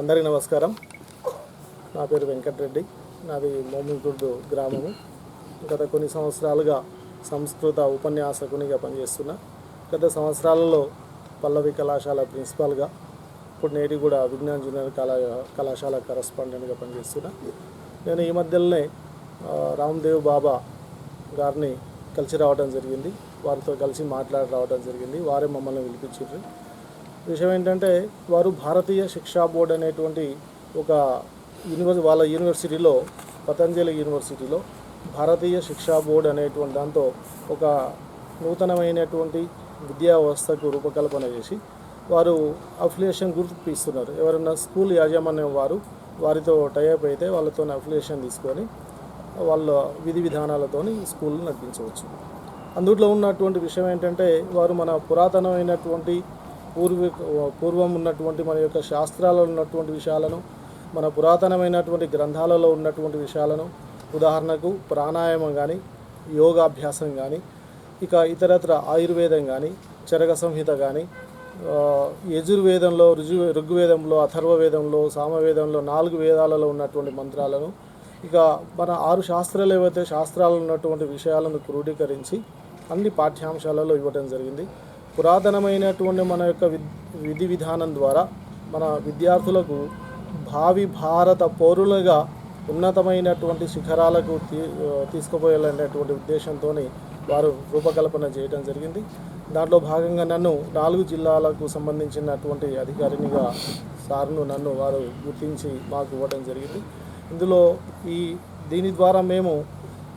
అందరికీ నమస్కారం. నా పేరు వెంకటరెడ్డి. నాది మోమిన్గుడ్డు గ్రామము. గత కొన్ని సంవత్సరాలుగా సంస్కృత ఉపన్యాసకునిగా పనిచేస్తున్నా. గత సంవత్సరాలలో పల్లవి కళాశాల ప్రిన్సిపాల్గా, ఇప్పుడు నేటి కూడా విజ్ఞాన్ జూనియర్ కళాశాల కరస్పాండెంట్గా పనిచేస్తున్నా. నేను ఈ మధ్యలోనే రామ్దేవ్ బాబా గారిని కలిసి రావడం జరిగింది. వారితో కలిసి మాట్లాడి రావడం జరిగింది. వారే మమ్మల్ని పిలిపించారు. విషయం ఏంటంటే, వారు భారతీయ శిక్షా బోర్డు అనేటువంటి ఒక వాళ్ళ యూనివర్సిటీలో, పతంజలి యూనివర్సిటీలో భారతీయ శిక్షా బోర్డు అనేటువంటి దాంతో ఒక నూతనమైనటువంటి విద్యా వ్యవస్థకు రూపకల్పన చేసి వారు అఫిలియేషన్ గుర్తిస్తున్నారు. ఎవరైనా స్కూల్ యాజమాన్యం వారితో టైఅప్ అయితే వాళ్ళతో అఫిలియేషన్ తీసుకొని వాళ్ళ విధి విధానాలతోని స్కూల్ నడిపించవచ్చు. అందులో ఉన్నటువంటి విషయం ఏంటంటే, వారు మన పురాతనమైనటువంటి పూర్వం ఉన్నటువంటి మన యొక్క శాస్త్రాలలో ఉన్నటువంటి విషయాలను, మన పురాతనమైనటువంటి గ్రంథాలలో ఉన్నటువంటి విషయాలను, ఉదాహరణకు ప్రాణాయామం కానీ, యోగాభ్యాసం కానీ, ఇక ఇతరత్ర ఆయుర్వేదం కానీ, చరక సంహిత కానీ, యజుర్వేదంలో, ఋగ్వేదంలో, అథర్వవేదంలో, సామవేదంలో 4 వేదాలలో ఉన్నటువంటి మంత్రాలను, ఇక మన 6 శాస్త్రాలు ఏవైతే శాస్త్రాలు ఉన్నటువంటి విషయాలను క్రోడీకరించి అన్ని పాఠ్యాంశాలలో ఇవ్వడం జరిగింది. పురాతనమైనటువంటి మన యొక్క విధి విధానం ద్వారా మన విద్యార్థులకు భావి భారత పౌరులుగా ఉన్నతమైనటువంటి శిఖరాలకు తీసుకుపోయాలనేటువంటి ఉద్దేశంతో వారు రూపకల్పన చేయడం జరిగింది. దాంట్లో భాగంగా నన్ను 4 జిల్లాలకు సంబంధించినటువంటి అధికారినిగా నన్ను వారు గుర్తించి మాకు ఇవ్వడం జరిగింది. ఇందులో దీని ద్వారా మేము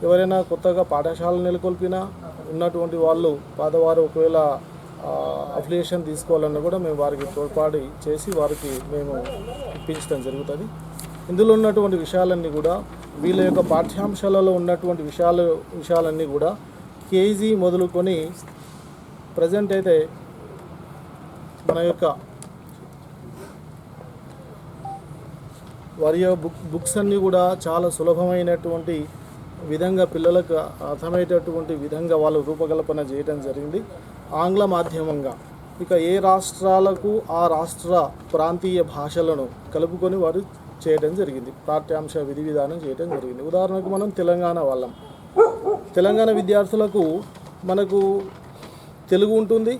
ఎవరైనా కొత్తగా పాఠశాలలు నెలకొల్పినా ఉన్నటువంటి వాళ్ళు పాతవారు ఒకవేళ అఫిలియేషన్ తీసుకోవాలన్నా కూడా మేము వారికి తోడ్పాటు చేసి వారికి మేము ఇప్పించడం జరుగుతుంది. ఇందులో ఉన్నటువంటి విషయాలన్నీ కూడా వీళ్ళ యొక్క పాఠ్యాంశాలలో ఉన్నటువంటి విషయాలన్నీ కూడా కేజీ మొదలుకొని ప్రజెంట్ అయితే మన యొక్క వారి బుక్స్ అన్నీ కూడా చాలా సులభమైనటువంటి విధంగా పిల్లలకు అర్థమయ్యేటటువంటి విధంగా వాళ్ళు రూపకల్పన చేయడం జరిగింది. ఆంగ్ల మాధ్యమంగా ఇక ఏ రాష్ట్రాలకు ఆ రాష్ట్ర ప్రాంతీయ భాషలను కలుపుకొని వారు చేయడం జరిగింది. పాఠ్యాంశ విధి విధానం చేయడం జరిగింది. ఉదాహరణకు మనం తెలంగాణ విద్యార్థులకు మనకు తెలుగు ఉంటుంది,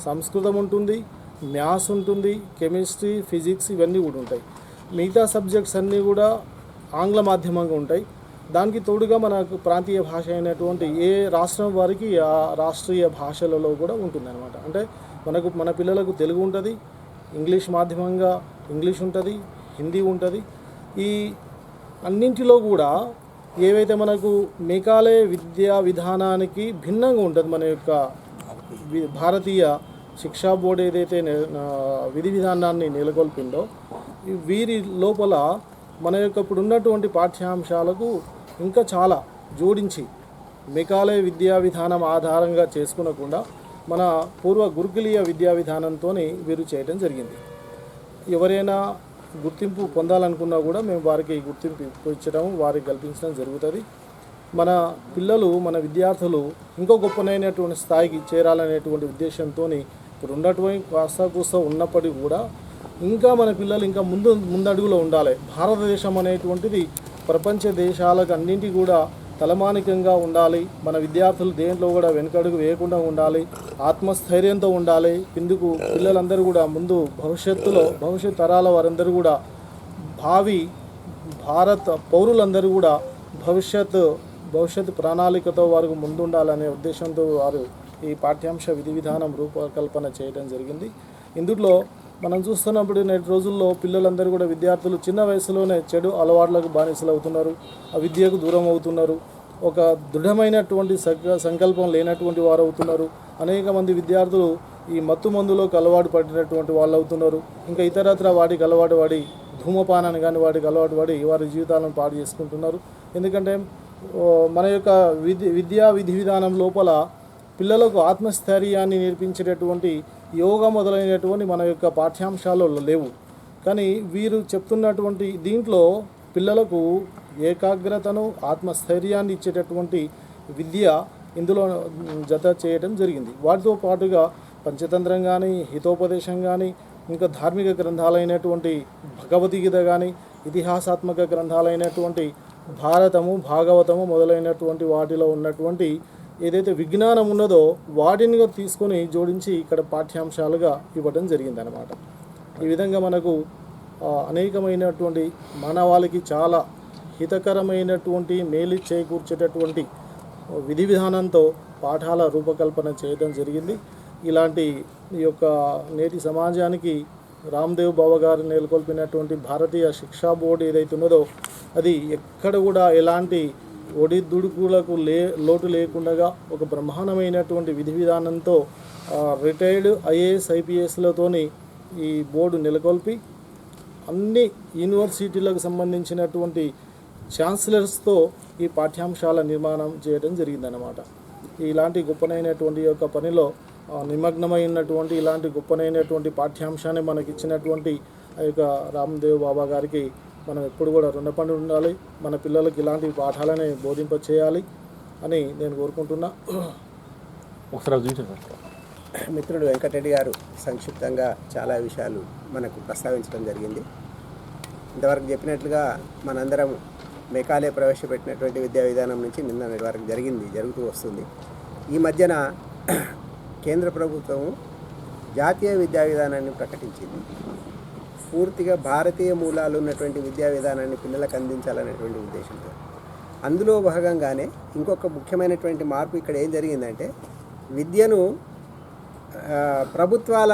సంస్కృతం ఉంటుంది, మ్యాథ్స్ ఉంటుంది, కెమిస్ట్రీ, ఫిజిక్స్ ఇవన్నీ కూడా ఉంటాయి. మిగతా సబ్జెక్ట్స్ అన్నీ కూడా ఆంగ్ల మాధ్యమంగా ఉంటాయి. దానికి తోడుగా మనకు ప్రాంతీయ భాష అయినటువంటి ఏ రాష్ట్రం వారికి ఆ రాష్ట్రీయ భాషలలో కూడా ఉంటుందన్నమాట. అంటే మన పిల్లలకు తెలుగు ఉంటుంది, ఇంగ్లీష్ మాధ్యమంగా ఇంగ్లీష్ ఉంటుంది, హిందీ ఉంటుంది. ఈ అన్నింటిలో కూడా ఏవైతే మనకు మేఘాలయ విద్యా విధానానికి భిన్నంగా ఉంటుంది మన యొక్క భారతీయ శిక్షా బోర్డు ఏదైతే విధి విధానాన్ని నెలకొల్పిందో, వీరి లోపల మన యొక్క ఇప్పుడు ఉన్నటువంటి పాఠ్యాంశాలకు ఇంకా చాలా జోడించి మేఘాలయ విద్యా విధానం ఆధారంగా చేసుకునకుండా మన పూర్వ గురుకులీయ విద్యా విధానంతో వీరు చేయడం జరిగింది. ఎవరైనా గుర్తింపు పొందాలనుకున్నా కూడా మేము వారికి గుర్తింపు ఇచ్చడం, వారికి కల్పించడం జరుగుతుంది. మన పిల్లలు, మన విద్యార్థులు ఇంకో గొప్పనైనటువంటి స్థాయికి చేరాలనేటువంటి ఉద్దేశంతో ఇప్పుడు ఉన్నటువంటి కాస్త ఉన్నప్పటికీ కూడా ఇంకా మన పిల్లలు ఇంకా ముందడుగులో ఉండాలి. భారతదేశం అనేటువంటిది ప్రపంచ దేశాలకు అన్నింటికి కూడా తలమానికంగా ఉండాలి. మన విద్యార్థులు దేంట్లో కూడా వెనుకడుగు వేయకుండా ఉండాలి, ఆత్మస్థైర్యంతో ఉండాలి. ఇందుకు పిల్లలందరూ కూడా భవిష్యత్ తరాల వారందరూ కూడా భావి భారత పౌరులందరూ కూడా భవిష్యత్ ప్రణాళికతో వారికి ముందుండాలనే ఉద్దేశంతో వారు ఈ పాఠ్యాంశ విధి విధానం రూపకల్పన చేయడం జరిగింది. ఇందులో మనం చూస్తున్నప్పుడు నేటి రోజుల్లో పిల్లలందరూ కూడా విద్యార్థులు చిన్న వయసులోనే చెడు అలవాట్లకు బానిసలు అవుతున్నారు, ఆ విద్యకు దూరం అవుతున్నారు, ఒక దృఢమైనటువంటి సంకల్పం లేనటువంటి వారు అవుతున్నారు. అనేక మంది విద్యార్థులు ఈ మత్తు మందులోకి అలవాటు పడినటువంటి వాళ్ళు అవుతున్నారు. ఇంకా ఇతరత్ర వాటికి అలవాటు పడి ధూమపానాన్ని కానీ వాటికి అలవాటు పడి వారి జీవితాలను పాడు చేసుకుంటున్నారు. ఎందుకంటే మన యొక్క విద్యా విధి విధానం లోపల పిల్లలకు ఆత్మస్థైర్యాన్ని నేర్పించేటటువంటి యోగా మొదలైనటువంటి మన యొక్క పాఠ్యాంశాలలో లేవు. కానీ వీరు చెప్తున్నటువంటి దీంట్లో పిల్లలకు ఏకాగ్రతను, ఆత్మస్థైర్యాన్ని ఇచ్చేటటువంటి విద్య ఇందులో జత చేయడం జరిగింది. వాటితో పాటుగా పంచతంత్రం కానీ, హితోపదేశం కానీ, ఇంకా ధార్మిక గ్రంథాలైనటువంటి భగవద్గీత కానీ, ఇతిహాసాత్మక గ్రంథాలైనటువంటి భారతము, భాగవతము మొదలైనటువంటి వాటిలో ఉన్నటువంటి ఏదైతే విజ్ఞానం ఉన్నదో వాటిని తీసుకొని జోడించి ఇక్కడ పాఠ్యాంశాలుగా ఇవ్వడం జరిగిందనమాట. ఈ విధంగా మనకు అనేకమైనటువంటి మానవాళికి చాలా హితకరమైనటువంటి మేలు చేకూర్చేటటువంటి విధి విధానంతో పాఠాల రూపకల్పన చేయడం జరిగింది. ఇలాంటి ఈ యొక్క నేటి సమాజానికి రామ్దేవ్ బాబా గారు నెలకొల్పినటువంటి భారతీయ శిక్షా బోర్డు ఏదైతే ఉన్నదో అది ఎక్కడ కూడా ఎలాంటి ఒడిదుడుకులకు లోటు లేకుండా ఒక బ్రహ్మాండమైనటువంటి విధి విధానంతో రిటైర్డ్ ఐఏఎస్ ఐపీఎస్లతోని ఈ బోర్డు నెలకొల్పి అన్ని యూనివర్సిటీలకు సంబంధించినటువంటి ఛాన్సలర్స్తో ఈ పాఠ్యాంశాల నిర్మాణం చేయడం జరిగిందన్నమాట. ఇలాంటి గొప్పనైనటువంటి యొక్క పనిలో నిమగ్నమైనటువంటి ఇలాంటి గొప్పనైనటువంటి పాఠ్యాంశాన్ని మనకి ఇచ్చినటువంటి ఆ యొక్క రామ్దేవ్ బాబా గారికి మనం ఎప్పుడు కూడా రుణపడి ఉండాలి. మన పిల్లలకి ఇలాంటి పాఠాలని బోధింప చేయాలి అని నేను కోరుకుంటున్నా. మిత్రుడు వెంకటరెడ్డి గారు సంక్షిప్తంగా చాలా విషయాలు మనకు ప్రస్తావించడం జరిగింది. ఇంతవరకు చెప్పినట్లుగా మనందరం మెకాలే ప్రవేశపెట్టినటువంటి విద్యా విధానం నుంచి నిన్న వరకు జరుగుతూ వస్తుంది. ఈ మధ్యన కేంద్ర ప్రభుత్వం జాతీయ విద్యా విధానాన్ని ప్రకటించింది. పూర్తిగా భారతీయ మూలాలు ఉన్నటువంటి విద్యా విధానాన్ని పిల్లలకు అందించాలనేటువంటి ఉద్దేశంతో అందులో భాగంగానే ఇంకొక ముఖ్యమైనటువంటి మార్పు ఇక్కడ ఏం జరిగిందంటే విద్యను ప్రభుత్వాల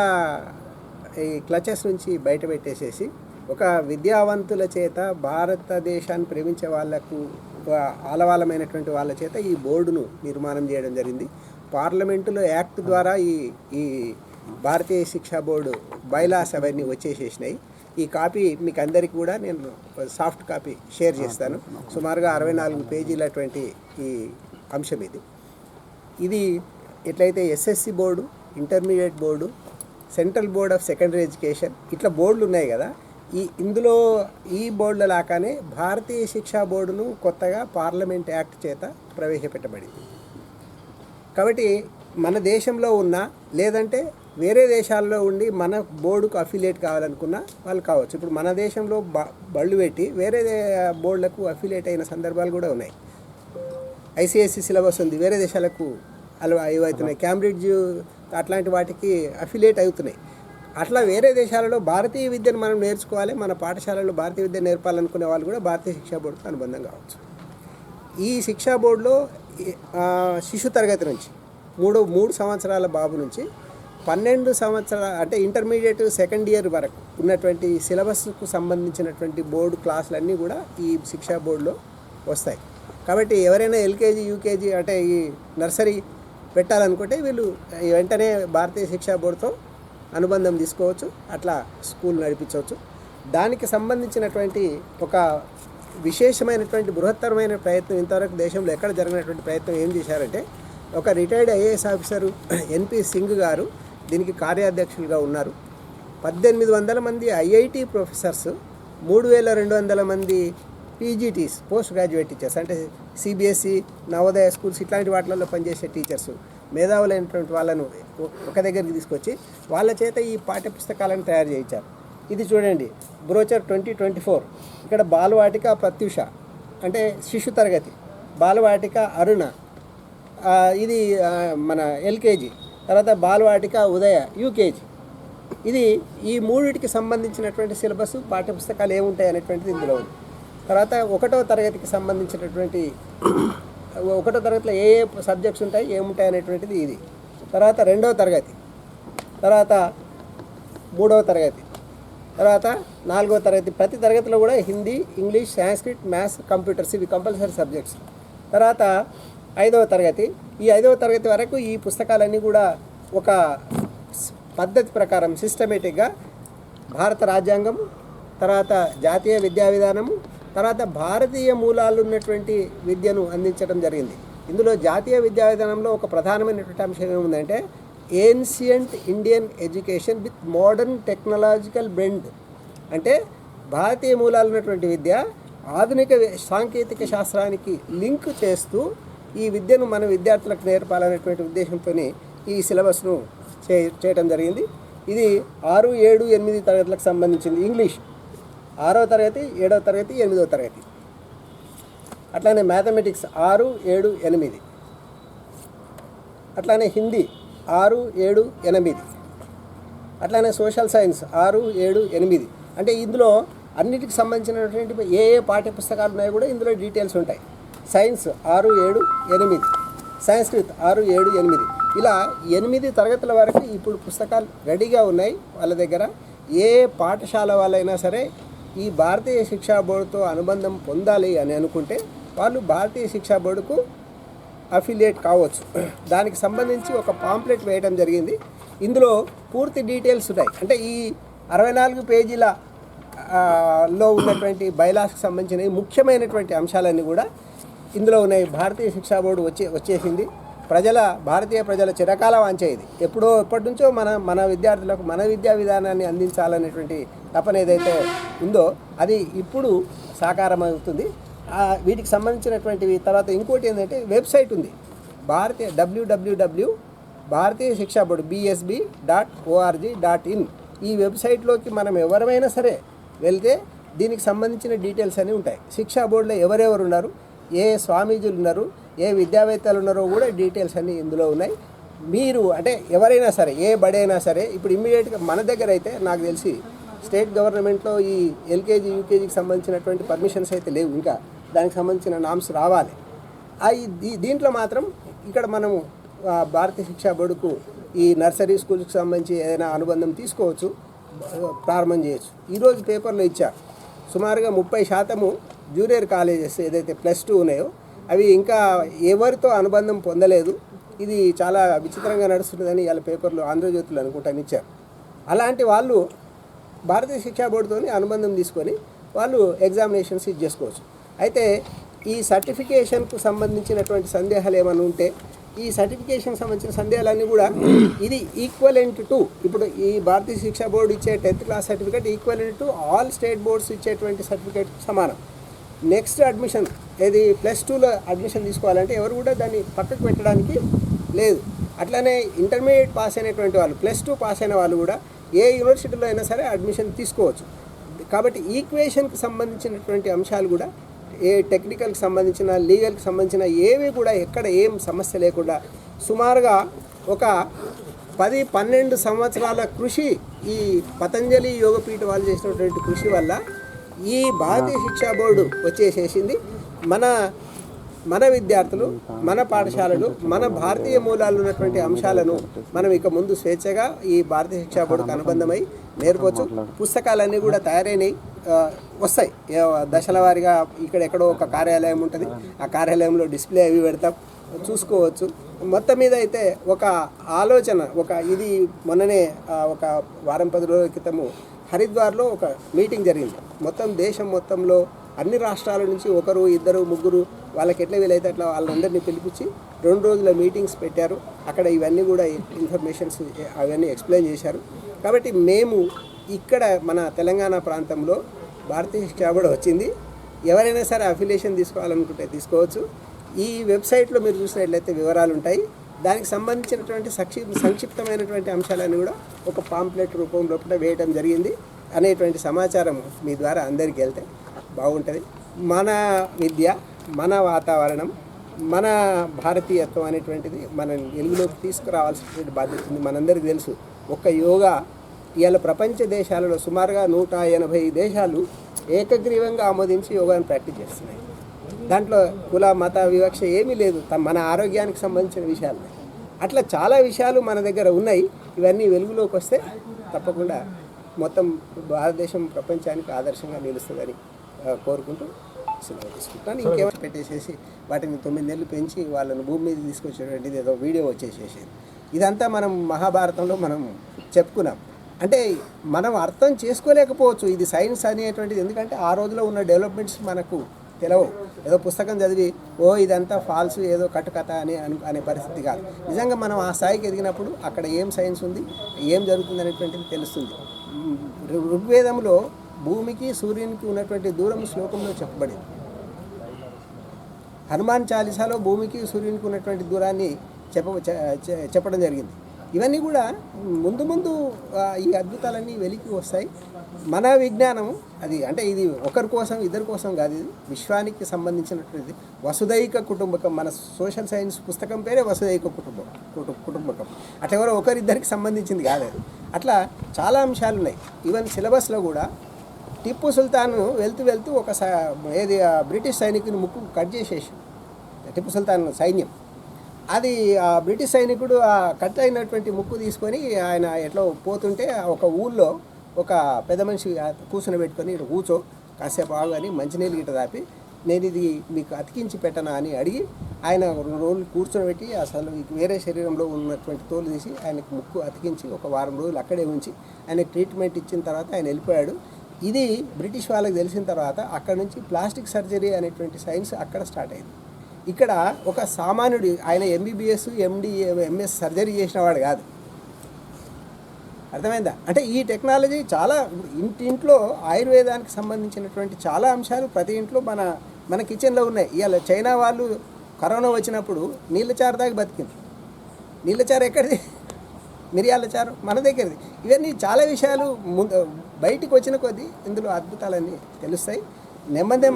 ఈ క్లచెస్ నుంచి బయట పెట్టేసేసి ఒక విద్యావంతుల చేత భారతదేశాన్ని ప్రేమించే వాళ్లకు ఆలవాలమైనటువంటి వాళ్ళ చేత ఈ బోర్డును నిర్మాణం చేయడం జరిగింది. పార్లమెంటులో యాక్ట్ ద్వారా ఈ భారతీయ శిక్షా బోర్డు బైలాస్ అవన్నీ వచ్చేసేసినాయి. ఈ కాపీ మీకు అందరికీ కూడా నేను సాఫ్ట్ కాపీ షేర్ చేస్తాను. సుమారుగా 64 పేజీలటువంటి ఈ అంశం ఇది ఎట్లయితే SSC board, intermediate board, central board of secondary education ఇట్లా బోర్డులు ఉన్నాయి కదా. ఇందులో ఈ బోర్డుల లాగానే భారతీయ శిక్షా బోర్డును కొత్తగా పార్లమెంట్ యాక్ట్ చేత ప్రవేశపెట్టబడింది. కాబట్టి మన దేశంలో ఉన్న లేదంటే వేరే దేశాల్లో ఉండి మన బోర్డుకు అఫిలియేట్ కావాలనుకున్న వాళ్ళు కావచ్చు. ఇప్పుడు మన దేశంలో బళ్ళు పెట్టి వేరే బోర్డులకు అఫిలియేట్ అయిన సందర్భాలు కూడా ఉన్నాయి. ఐసిఎస్సి సిలబస్ ఉంది, వేరే దేశాలకు అవుతున్నాయి. క్యాంబ్రిడ్జ్ అట్లాంటి వాటికి అఫిలియేట్ అవుతున్నాయి. అట్లా వేరే దేశాలలో భారతీయ విద్యను మనం నేర్చుకోవాలి, మన పాఠశాలలో భారతీయ విద్య నేర్పాలనుకునే వాళ్ళు కూడా భారతీయ శిక్షా బోర్డుతో అనుబంధం కావచ్చు. ఈ శిక్షా బోర్డులో శిశు తరగతి నుంచి 3 సంవత్సరాల బాబు నుంచి 12 సంవత్సరాల అంటే ఇంటర్మీడియట్ సెకండ్ ఇయర్ వరకు ఉన్నటువంటి సిలబస్కు సంబంధించినటువంటి బోర్డు క్లాసులన్నీ కూడా ఈ శిక్షా బోర్డులో వస్తాయి. కాబట్టి ఎవరైనా ఎల్కేజీ, యూకేజీ అంటే ఈ నర్సరీ పెట్టాలనుకుంటే వీళ్ళు వెంటనే భారతీయ శిక్షా బోర్డుతో అనుబంధం తీసుకోవచ్చు, అట్లా స్కూల్ నడిపించవచ్చు. దానికి సంబంధించినటువంటి ఒక విశేషమైనటువంటి బృహత్తరమైన ప్రయత్నం ఇంతవరకు దేశంలో ఎక్కడ జరిగినటువంటి ప్రయత్నం ఏం చేశారంటే ఒక రిటైర్డ్ ఐఏఎస్ ఆఫీసరు ఎన్పి సింగ్ గారు దీనికి కార్యాధ్యక్షులుగా ఉన్నారు. 1800 మంది ఐఐటి ప్రొఫెసర్స్, 3200 మంది పీజీటీస్ పోస్ట్ గ్రాడ్యుయేట్ టీచర్స్ అంటే సిబిఎస్ఈ, నవోదయ స్కూల్స్ ఇట్లాంటి వాటిల్లో పనిచేసే టీచర్స్ మేధావులైనటువంటి వాళ్ళను ఒక దగ్గరికి తీసుకొచ్చి వాళ్ళ చేత ఈ పాఠ్యపుస్తకాలను తయారు చేయించారు. ఇది చూడండి, బ్రోచర్ 2024. ఇక్కడ బాలవాటిక ప్రత్యూష అంటే శిశు తరగతి, బాలవాటిక అరుణ ఇది మన ఎల్కేజీ, తర్వాత బాలవాటిక ఉదయ యూకేజీ. ఇది ఈ మూడిటికి సంబంధించినటువంటి సిలబస్ పాఠ్యపుస్తకాలు ఏముంటాయి అనేటువంటిది ఇందులో ఉంది. తర్వాత 1వ తరగతికి సంబంధించినటువంటి 1వ తరగతిలో ఏ సబ్జెక్ట్స్ ఉంటాయి ఏముంటాయి అనేటువంటిది ఇది. తర్వాత 2వ తరగతి, తర్వాత 3వ తరగతి, తర్వాత 4వ తరగతి. ప్రతి తరగతిలో కూడా Hindi, English, Sanskrit, maths, computers ఇవి కంపల్సరీ సబ్జెక్ట్స్. తర్వాత 5వ తరగతి. ఈ 5వ తరగతి వరకు ఈ పుస్తకాలన్నీ కూడా ఒక పద్ధతి ప్రకారం సిస్టమేటిక్గా భారత రాజ్యాంగము, తర్వాత జాతీయ విద్యా విధానము, తర్వాత భారతీయ మూలాలు ఉన్నటువంటి విద్యను అందించడం జరిగింది. ఇందులో జాతీయ విద్యా విధానంలో ఒక ప్రధానమైనటువంటి అంశం ఏముందంటే ancient Indian education with modern technological blend. అంటే భారతీయ మూలాలు ఉన్నటువంటి విద్య ఆధునిక సాంకేతిక శాస్త్రానికి లింక్ చేస్తూ ఈ విద్యను మన విద్యార్థులకు నేర్పాలనేటువంటి ఉద్దేశంతో ఈ సిలబస్ను చేయడం జరిగింది. ఇది 6, 7, 8 తరగతులకు సంబంధించింది. ఇంగ్లీష్ 6వ తరగతి, 7వ తరగతి, 8వ తరగతి. అట్లానే మ్యాథమెటిక్స్ 6, 7, 8. అట్లానే హిందీ 6, 7, 8. అట్లానే సోషల్ సైన్స్ 6, 7, 8. అంటే ఇందులో అన్నిటికి సంబంధించినటువంటి ఏ పాఠ్య పుస్తకాలు ఉన్నాయో కూడా ఇందులో డీటెయిల్స్ ఉంటాయి. సైన్స్ 6, 7, 8. సంస్కృత్ 6, 7, 8. ఇలా 8 తరగతుల వరకు ఇప్పుడు పుస్తకాలు రెడీగా ఉన్నాయి వాళ్ళ దగ్గర. ఏ పాఠశాల వాళ్ళైనా సరే ఈ భారతీయ శిక్షా బోర్డుతో అనుబంధం పొందాలి అని అనుకుంటే వాళ్ళు భారతీయ శిక్షా బోర్డుకు అఫిలియేట్ కావచ్చు. దానికి సంబంధించి ఒక పాంప్లెట్ వేయడం జరిగింది. ఇందులో పూర్తి డీటెయిల్స్ ఉన్నాయి. అంటే ఈ 64 పేజీల లో ఉన్నటువంటి బైలాస్కి సంబంధించిన ముఖ్యమైనటువంటి అంశాలన్నీ కూడా ఇందులో ఉన్నాయి. భారతీయ శిక్షా బోర్డు వచ్చేసింది. భారతీయ ప్రజల చిరకాల వాంఛ ఇది. ఎప్పటి నుంచో మన విద్యార్థులకు మన విద్యా విధానాన్ని అందించాలనేటువంటి తపన ఏదైతే ఉందో అది ఇప్పుడు సాకారం అవుతుంది. వీటికి సంబంధించినటువంటివి. తర్వాత ఇంకోటి ఏంటంటే వెబ్సైట్ ఉంది, www భారతీయ శిక్షా బోర్డు bsb.org.in. ఈ వెబ్సైట్లోకి మనం ఎవరైనా సరే వెళ్తే దీనికి సంబంధించిన డీటెయిల్స్ అన్నీ ఉంటాయి. శిక్షా బోర్డులో ఎవరెవరు ఉన్నారు, ఏ స్వామీజీలు ఉన్నారు, ఏ విద్యావేత్తలు ఉన్నారో కూడా డీటెయిల్స్ అన్నీ ఇందులో ఉన్నాయి. మీరు అంటే ఎవరైనా సరే ఏ బడైనా సరే ఇప్పుడు ఇమ్మీడియట్గా మన దగ్గర అయితే నాకు తెలిసి స్టేట్ గవర్నమెంట్లో ఈ ఎల్కేజీ యూకేజీకి సంబంధించినటువంటి పర్మిషన్స్ అయితే లేవు. ఇంకా దానికి సంబంధించిన నామ్స్ రావాలి. దీంట్లో మాత్రం ఇక్కడ మనము భారతీయ శిక్షా బోర్డుకు ఈ నర్సరీ స్కూల్కి సంబంధించి ఏదైనా అనుబంధం తీసుకోవచ్చు, ప్రారంభం చేయొచ్చు. ఈరోజు పేపర్లో ఇచ్చారు సుమారుగా 30% జూనియర్ కాలేజెస్ ఏదైతే +2 ఉన్నాయో అవి ఇంకా ఎవరితో అనుబంధం పొందలేదు. ఇది చాలా విచిత్రంగా నడుస్తుందని వాళ్ళ పేపర్లో ఆంధ్రజ్యోతిలో అనుకుంటాను ఇచ్చారు. అలాంటి వాళ్ళు భారతీయ శిక్షా బోర్డుతో అనుబంధం తీసుకొని వాళ్ళు ఎగ్జామినేషన్స్ చేసుకోవచ్చు. అయితే ఈ సర్టిఫికేషన్కు సంబంధించినటువంటి సందేహాలు ఏమైనా ఉంటే ఈ సర్టిఫికేషన్కి సంబంధించిన సందేహాలన్నీ కూడా ఇది ఈక్వలెంట్ టు ఇప్పుడు ఈ భారతీయ శిక్షా బోర్డు ఇచ్చే 10th class certificate equivalent to all state boards ఇచ్చేటువంటి సర్టిఫికేట్ సమానం. నెక్స్ట్ అడ్మిషన్ ఏది +2లో అడ్మిషన్ తీసుకోవాలంటే ఎవరు కూడా దాన్ని పక్కకు పెట్టడానికి లేదు. అట్లానే ఇంటర్మీడియట్ పాస్ అయినటువంటి వాళ్ళు +2 పాస్ అయిన వాళ్ళు కూడా ఏ యూనివర్సిటీలో అయినా సరే అడ్మిషన్ తీసుకోవచ్చు. కాబట్టి ఈక్వేషన్కి సంబంధించినటువంటి అంశాలు కూడా ఏ టెక్నికల్కి సంబంధించిన లీగల్కి సంబంధించిన ఏవి కూడా ఎక్కడ ఏం సమస్య లేకుండా సుమారుగా ఒక 10-12 సంవత్సరాల కృషి ఈ పతంజలి యోగపీఠ వాళ్ళు చేసినటువంటి కృషి వల్ల ఈ భారతీయ శిక్షా బోర్డు వచ్చేసేసింది. మన విద్యార్థులు మన పాఠశాలలు మన భారతీయ మూలాలు ఉన్నటువంటి అంశాలను మనం ఇక ముందు స్వేచ్ఛగా ఈ భారతీయ శిక్షా బోర్డుకు అనుబంధమై నేర్పవచ్చు. పుస్తకాలన్నీ కూడా తయారైనవి వస్తాయి దశల వారీగా. ఇక్కడ ఎక్కడో ఒక కార్యాలయం ఉంటుంది, ఆ కార్యాలయంలో డిస్ప్లే అవి పెడతాం, చూసుకోవచ్చు. మొత్తం మీద అయితే ఒక ఆలోచన ఇది మొన్ననే ఒక వారం 10 రోజుల క్రితము హరిద్వార్లో ఒక మీటింగ్ జరిగింది. మొత్తం దేశం మొత్తంలో అన్ని రాష్ట్రాల నుంచి 1, 2, 3 వాళ్ళకి ఎట్లా వీలైతే అట్లా వాళ్ళందరినీ పిలిపించి 2 రోజుల మీటింగ్స్ పెట్టారు. అక్కడ ఇవన్నీ కూడా ఇన్ఫర్మేషన్స్ అవన్నీ ఎక్స్ప్లెయిన్ చేశారు. కాబట్టి మేము ఇక్కడ మన తెలంగాణ ప్రాంతంలో భారతీయ శిక్షా బోర్డు వచ్చింది. ఎవరైనా సరే అఫిలియేషన్ తీసుకోవాలనుకుంటే తీసుకోవచ్చు. ఈ వెబ్సైట్లో మీరు చూసినట్లయితే వివరాలు ఉంటాయి. దానికి సంబంధించినటువంటి సంక్షిప్తమైనటువంటి అంశాలన్నీ కూడా ఒక పాంప్లెట్ రూపంలో వేయడం జరిగింది అనేటువంటి సమాచారం మీ ద్వారా అందరికీ వెళ్తే బాగుంటుంది. మన విద్య, మన వాతావరణం, మన భారతీయత్వం అనేటువంటిది మనం వెలుగులోకి తీసుకురావాల్సినటువంటి బాధ్యత ఉంది. మనందరికీ తెలుసు ఒక యోగా ఇవాళ ప్రపంచ దేశాలలో సుమారుగా 180 దేశాలు ఏకగ్రీవంగా ఆమోదించి యోగాను ప్రాక్టీస్ చేస్తున్నాయి. దాంట్లో కుల మత వివక్ష ఏమీ లేదు, మన ఆరోగ్యానికి సంబంధించిన విషయాలు. అట్లా చాలా విషయాలు మన దగ్గర ఉన్నాయి. ఇవన్నీ వెలుగులోకి వస్తే తప్పకుండా మొత్తం భారతదేశం ప్రపంచానికి ఆదర్శంగా నిలుస్తుందని కోరుకుంటూ సెలవు తీసుకుంటాను. ఇంకేమైనా పెట్టేసేసి వాటిని 9 నెలలు పెంచి వాళ్ళని భూమి మీద తీసుకొచ్చేటువంటిది ఏదో వీడియో వచ్చేసేసేది. ఇదంతా మనం మహాభారతంలో మనం చెప్పుకున్నాం. అంటే మనం అర్థం చేసుకోలేకపోవచ్చు ఇది సైన్స్ అనేటువంటిది. ఎందుకంటే ఆ రోజులో ఉన్న డెవలప్మెంట్స్ మనకు తెలవు. ఏదో పుస్తకం చదివి ఇదంతా ఫాల్స్ ఏదో కట్టుకథ అనే పరిస్థితి కాదు. నిజంగా మనం ఆ స్థాయికి ఎదిగినప్పుడు అక్కడ ఏం సైన్స్ ఉంది, ఏం జరుగుతుంది అనేటువంటిది తెలుస్తుంది. ఋగ్వేదంలో భూమికి సూర్యునికి ఉన్నటువంటి దూరం శ్లోకంలో చెప్పబడింది. హనుమాన్ చాలీసాలో భూమికి సూర్యునికి ఉన్నటువంటి దూరాన్ని చెప్పడం జరిగింది. ఇవన్నీ కూడా ముందు ముందు ఈ అద్భుతాలన్నీ వెలికి వస్తాయి. మన విజ్ఞానం అది అంటే ఇది ఒకరి కోసం ఇద్దరి కోసం కాదు, ఇది విశ్వానికి సంబంధించినటువంటిది. వసుదైక కుటుంబకం, మన సోషల్ సైన్స్ పుస్తకం పేరే వసుదైక కుటుంబకం. అట్లా ఎవరో ఒకరిద్దరికి సంబంధించింది కాదు అది. అట్లా చాలా అంశాలు ఉన్నాయి. ఈవెన్ సిలబస్లో కూడా టిప్పు సుల్తాన్ వెళ్తూ ఒక ఏది బ్రిటిష్ సైనికుని ముక్కు కట్ చేసేసి, టిప్పు సుల్తాన్ సైన్యం అది ఆ బ్రిటిష్ సైనికుడు ఆ కట్ అయినటువంటి ముక్కు తీసుకొని ఆయన ఎట్లా పోతుంటే ఒక ఊళ్ళో ఒక పెద్ద మనిషి కూర్చొని పెట్టుకొని ఇటు కూర్చో కాసేపు ఆగు అని మంచినీళ్ళు గిట్ట దాపి నేను ఇది మీకు అతికించి పెట్టనా అని అడిగి ఆయన 2 రోజులు కూర్చొని పెట్టి అసలు వేరే శరీరంలో ఉన్నటువంటి తోలు తీసి ఆయనకు ముక్కు అతికించి ఒక వారం రోజులు అక్కడే ఉంచి ఆయనకు ట్రీట్మెంట్ ఇచ్చిన తర్వాత ఆయన వెళ్ళిపోయాడు. ఇది బ్రిటిష్ వాళ్ళకి తెలిసిన తర్వాత అక్కడ నుంచి ప్లాస్టిక్ సర్జరీ అనేటువంటి సైన్స్ అక్కడ స్టార్ట్ అయింది. ఇక్కడ ఒక సామాన్యుడు ఆయన ఎంబీబీఎస్ ఎండి ఎంఎస్ సర్జరీ చేసిన వాడు కాదు. అర్థమైందా? అంటే ఈ టెక్నాలజీ చాలా ఇంట్లో ఆయుర్వేదానికి సంబంధించినటువంటి చాలా అంశాలు ప్రతి ఇంట్లో మన కిచెన్లో ఉన్నాయి. ఇవాళ చైనా వాళ్ళు కరోనా వచ్చినప్పుడు నీళ్ళ చారు దాకా బతికింది. నీళ్ళ చారు ఎక్కడిది? మిరియాల చారు మన దగ్గరది. ఇవన్నీ చాలా విషయాలు బయటికి వచ్చిన కొద్దీ ఇందులో అద్భుతాలన్నీ తెలుస్తాయి. నెమ్మదిగా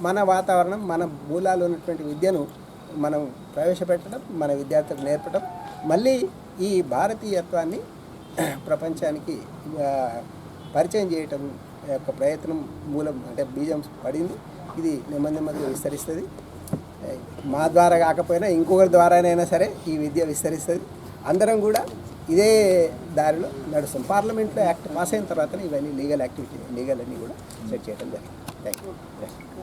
మన వాతావరణం, మన మూలాలు ఉన్నటువంటి విద్యను మనం ప్రవేశపెట్టడం, మన విద్యార్థులకు నేర్పడం, మళ్ళీ ఈ భారతీయత్వాన్ని ప్రపంచానికి పరిచయం చేయటం యొక్క ప్రయత్నం మూలం అంటే బీజం పడింది. ఇది నెమ్మదిగా విస్తరిస్తుంది. మా ద్వారా కాకపోయినా ఇంకొకరి ద్వారానైనా సరే ఈ విద్య విస్తరిస్తుంది. అందరం కూడా ఇదే దారిలో నడుస్తాం. పార్లమెంట్లో యాక్ట్ పాస్ అయిన తర్వాత ఇవన్నీ లీగల్ అన్నీ కూడా సెట్ చేయడం జరిగింది. Thank you.